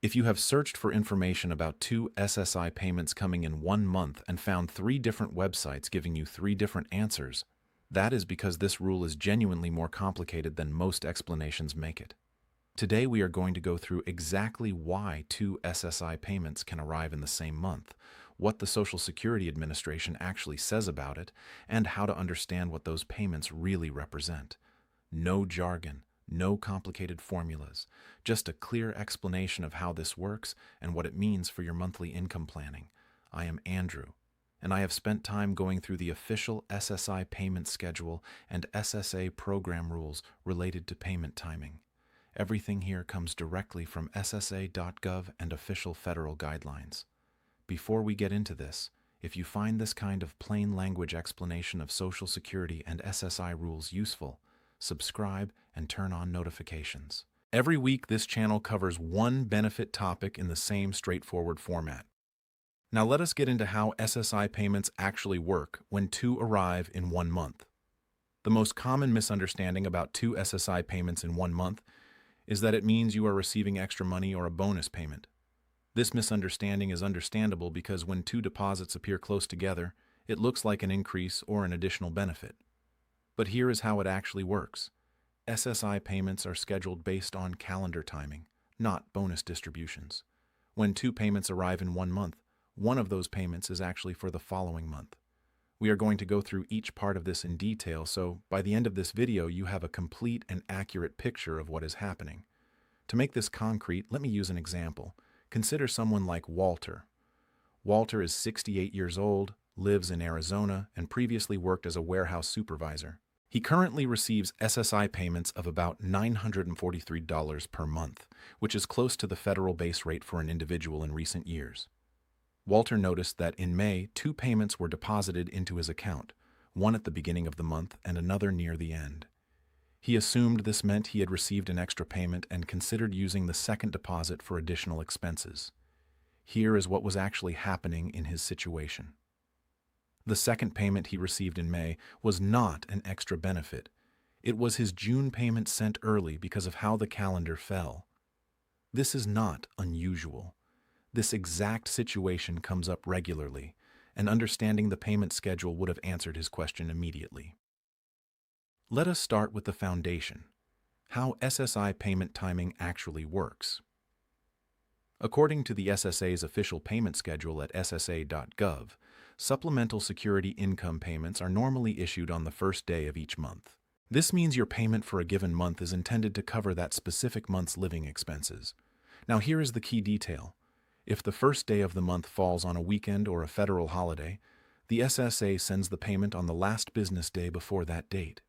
If you have searched for information about two SSI payments coming in 1 month and found 3 different websites giving you 3 different answers, that is because this rule is genuinely more complicated than most explanations make it. Today we are going to go through exactly why two SSI payments can arrive in the same month, what the Social Security Administration actually says about it, and how to understand what those payments really represent. No jargon, no complicated formulas, just a clear explanation of how this works and what it means for your monthly income planning. I am Andrew, and I have spent time going through the official SSI payment schedule and SSA program rules related to payment timing. Everything here comes directly from SSA.gov and official federal guidelines. Before we get into this, if you find this kind of plain language explanation of Social Security and SSI rules useful, subscribe and turn on notifications. Every week, this channel covers one benefit topic in the same straightforward format. Now let us get into how SSI payments actually work when two arrive in 1 month. The most common misunderstanding about two SSI payments in 1 month is that it means you are receiving extra money or a bonus payment. This misunderstanding is understandable because when two deposits appear close together, it looks like an increase or an additional benefit. But here is how it actually works. SSI payments are scheduled based on calendar timing, not bonus distributions. When two payments arrive in 1 month, one of those payments is actually for the following month. We are going to go through each part of this in detail, so by the end of this video you have a complete and accurate picture of what is happening. To make this concrete, let me use an example. Consider someone like Walter. Walter is 68 years old, lives in Arizona, and previously worked as a warehouse supervisor. He currently receives SSI payments of about $943 per month, which is close to the federal base rate for an individual in recent years. Walter noticed that in May, 2 payments were deposited into his account, one at the beginning of the month and another near the end. He assumed this meant he had received an extra payment and considered using the second deposit for additional expenses. Here is what was actually happening in his situation. The second payment he received in May was not an extra benefit. It was his June payment sent early because of how the calendar fell. This is not unusual. This exact situation comes up regularly, and understanding the payment schedule would have answered his question immediately. Let us start with the foundation, how SSI payment timing actually works. According to the SSA's official payment schedule at SSA.gov, supplemental security income payments are normally issued on the first day of each month. This means your payment for a given month is intended to cover that specific month's living expenses. Now here is the key detail. If the first day of the month falls on a weekend or a federal holiday, the SSA sends the payment on the last business day before that date.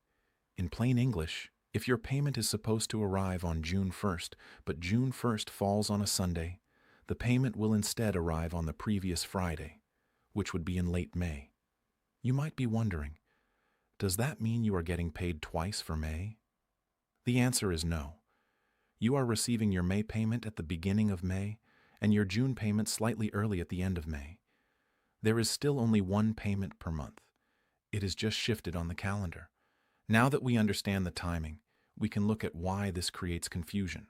In plain English, if your payment is supposed to arrive on June 1st, but June 1st falls on a Sunday, the payment will instead arrive on the previous Friday, which would be in late May. You might be wondering, does that mean you are getting paid twice for May? The answer is no. You are receiving your May payment at the beginning of May, and your June payment slightly early at the end of May. There is still only one payment per month. It is just shifted on the calendar. Now that we understand the timing, we can look at why this creates confusion.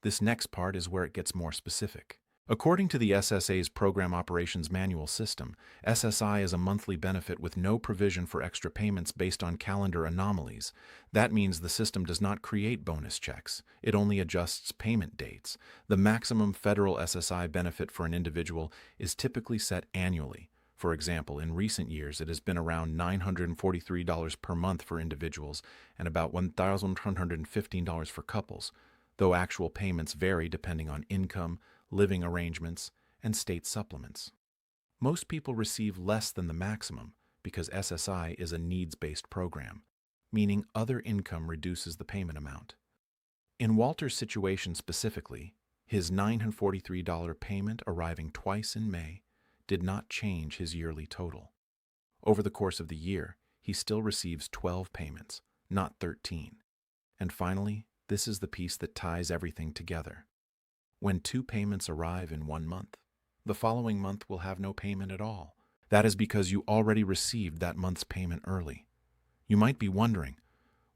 This next part is where it gets more specific. According to the SSA's Program Operations Manual system, SSI is a monthly benefit with no provision for extra payments based on calendar anomalies. That means the system does not create bonus checks. It only adjusts payment dates. The maximum federal SSI benefit for an individual is typically set annually. For example, in recent years, it has been around $943 per month for individuals and about $1,115 for couples, though actual payments vary depending on income, living arrangements, and state supplements. Most people receive less than the maximum because SSI is a needs-based program, meaning other income reduces the payment amount. In Walter's situation specifically, his $943 payment arriving twice in May did not change his yearly total. Over the course of the year, he still receives 12 payments, not 13. And finally, this is the piece that ties everything together. When 2 payments arrive in 1 month, the following month will have no payment at all. That is because you already received that month's payment early. You might be wondering,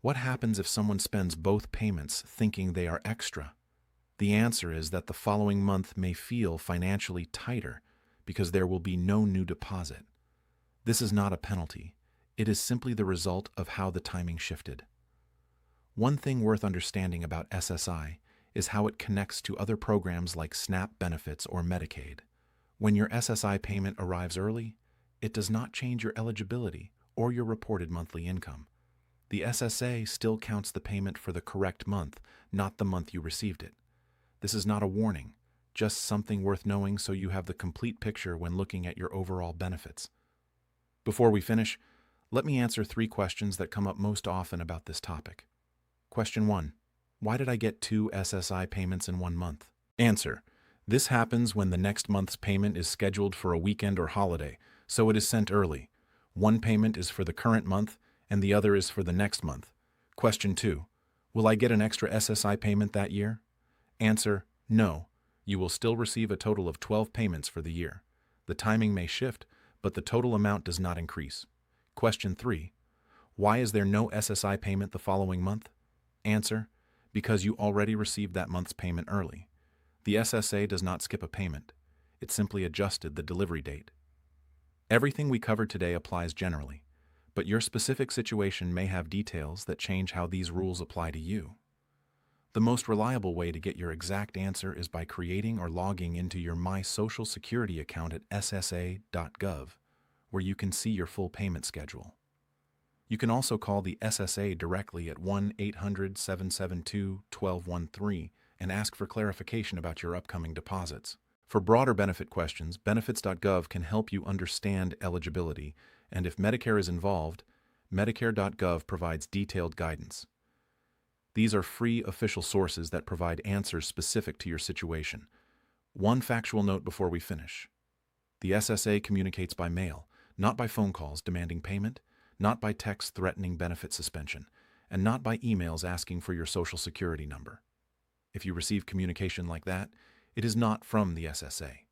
what happens if someone spends both payments thinking they are extra? The answer is that the following month may feel financially tighter because there will be no new deposit. This is not a penalty. It is simply the result of how the timing shifted. One thing worth understanding about SSI is how it connects to other programs like SNAP benefits or Medicaid. When your SSI payment arrives early, it does not change your eligibility or your reported monthly income. The SSA still counts the payment for the correct month, not the month you received it. This is not a warning, just something worth knowing so you have the complete picture when looking at your overall benefits. Before we finish, let me answer 3 questions that come up most often about this topic. Question 1. Why did I get 2 SSI payments in 1 month? Answer. This happens when the next month's payment is scheduled for a weekend or holiday, so it is sent early. One payment is for the current month, and the other is for the next month. Question 2. Will I get an extra SSI payment that year? Answer. No. You will still receive a total of 12 payments for the year. The timing may shift, but the total amount does not increase. Question 3. Why is there no SSI payment the following month? Answer. Because you already received that month's payment early. The SSA does not skip a payment. It simply adjusted the delivery date. Everything we covered today applies generally, but your specific situation may have details that change how these rules apply to you. The most reliable way to get your exact answer is by creating or logging into your My Social Security account at SSA.gov, where you can see your full payment schedule. You can also call the SSA directly at 1-800-772-1213 and ask for clarification about your upcoming deposits. For broader benefit questions, benefits.gov can help you understand eligibility, and if Medicare is involved, Medicare.gov provides detailed guidance. These are free official sources that provide answers specific to your situation. One factual note before we finish. The SSA communicates by mail, not by phone calls demanding payment, not by text threatening benefit suspension, and not by emails asking for your Social Security number. If you receive communication like that, it is not from the SSA.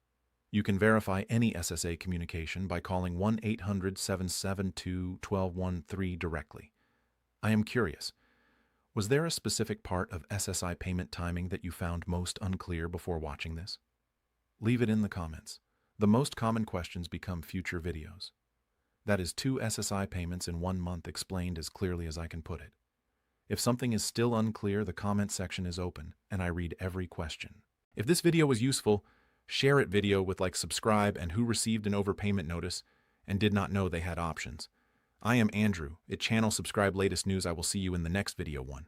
You can verify any SSA communication by calling 1-800-772-1213 directly. I am curious. Was there a specific part of SSI payment timing that you found most unclear before watching this? Leave it in the comments. The most common questions become future videos. That is 2 SSI payments in 1 month explained as clearly as I can put it. If something is still unclear, the comment section is open, and I read every question. If this video was useful, share it video with like subscribe and who received an overpayment notice and did not know they had options. I am Andrew. At channel subscribe latest news. I will see you in the next video one.